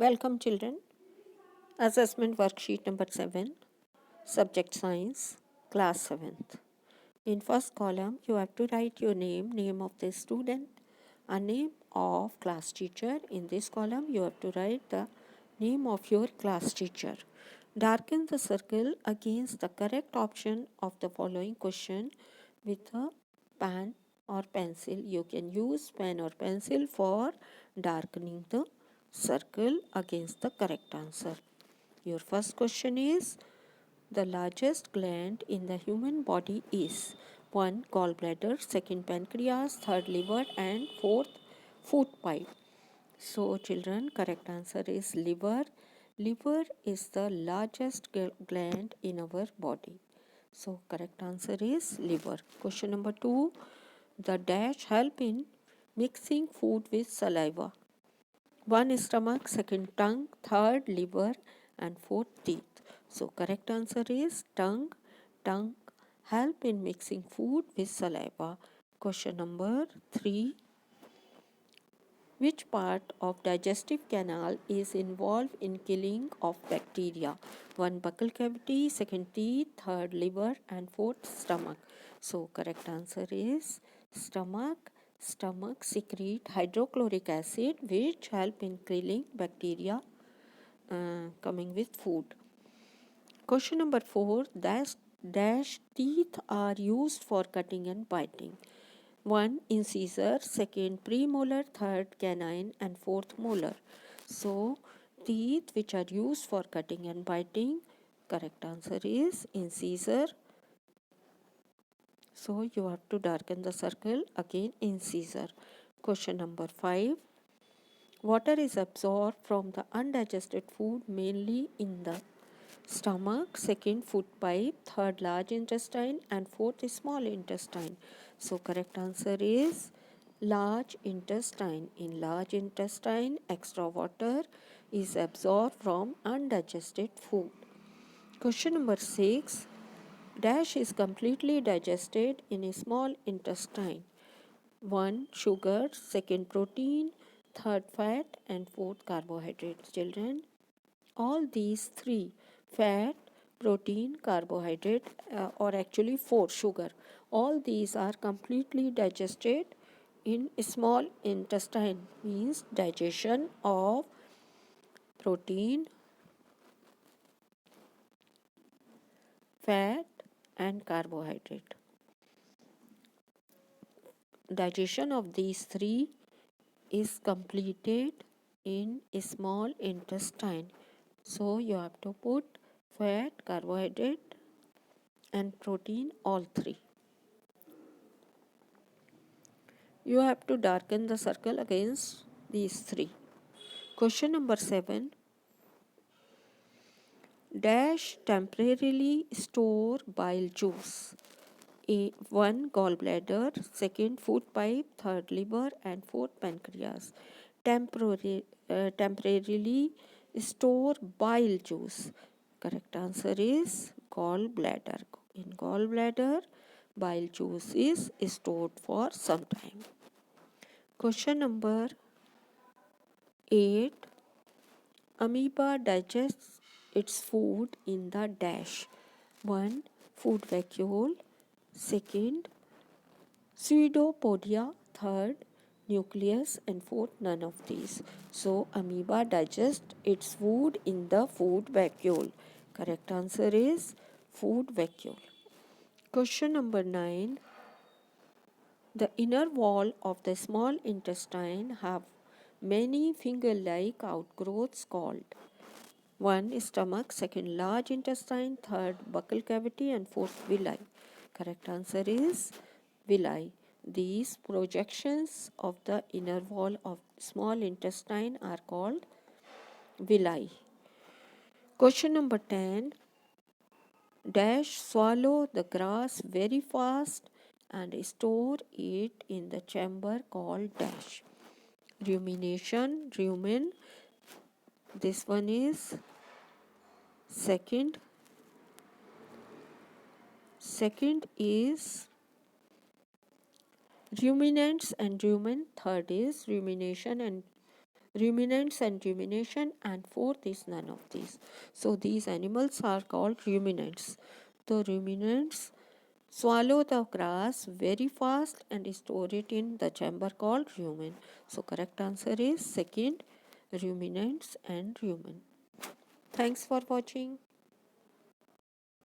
Welcome children. Assessment worksheet number 7, subject science, class 7th. In first column you have to write your name of the student, a name of class teacher. In this column you have to write the name of your class teacher. Darken the circle against the correct option of the following question with a pen or pencil. You can use pen or pencil for darkening the circle against the correct answer. Your first question is, the largest gland in the human body is 1. Gallbladder, 2nd pancreas, 3rd liver and 4th food pipe. So children, correct answer is liver. Liver is the largest gland in our body. So correct answer is liver. Question number 2. The dash help in mixing food with saliva. 1. Stomach, 2nd tongue, 3rd liver and 4th teeth. So correct answer is tongue. Tongue help in mixing food with saliva. Question number 3. Which part of digestive canal is involved in killing of bacteria? 1. Buccal cavity, 2nd teeth, 3rd liver and 4th stomach. So correct answer is stomach. Stomach secrete hydrochloric acid which help in killing bacteria coming with food. Question number 4. Dash teeth are used for cutting and biting. 1. Incisor, 2nd premolar, 3rd canine and 4th molar. So teeth which are used for cutting and biting, correct answer is incisor. So you have to darken the circle again, incisor. Question number 5. Water is absorbed from the undigested food mainly in the stomach, 2nd food pipe, 3rd large intestine and 4th small intestine. So correct answer is large intestine. In large intestine, extra water is absorbed from undigested food. Question number 6. Dash is completely digested in a small intestine. 1. Sugar, 2nd protein, 3rd fat and 4th carbohydrates. Children, all these three, fat, protein, carbohydrate or actually 4, sugar, all these are completely digested in small intestine, means digestion of protein, fat and carbohydrate. Digestion of these three is completed in a small intestine. So you have to put fat, carbohydrate and protein, all three. You have to darken the circle against these three. Question number 7. Dash temporarily store bile juice. 1. Gallbladder, 2nd food pipe, 3rd liver and 4th pancreas. Temporarily store bile juice. Correct answer is gallbladder. In gallbladder, bile juice is stored for some time. Question number 8. Amoeba digests its food in the dash. 1. Food vacuole, 2nd pseudopodia, 3rd nucleus and 4th none of these. So amoeba digests its food in the food vacuole. Correct answer is food vacuole. Question number 9. The inner wall of the small intestine have many finger-like outgrowths called 1. Stomach, 2nd large intestine, 3rd buccal cavity and 4th villi. Correct answer is villi. These projections of the inner wall of small intestine are called villi. Question number 10. Dash swallow the grass very fast and store it in the chamber called dash. Rumination, rumen. This one is second. Second is ruminants and rumen. Third is rumination and ruminants and rumination, and fourth is none of these. So these animals are called ruminants. The ruminants swallow the grass very fast and store it in the chamber called rumen. So correct answer is second, ruminants and rumen. Thanks for watching.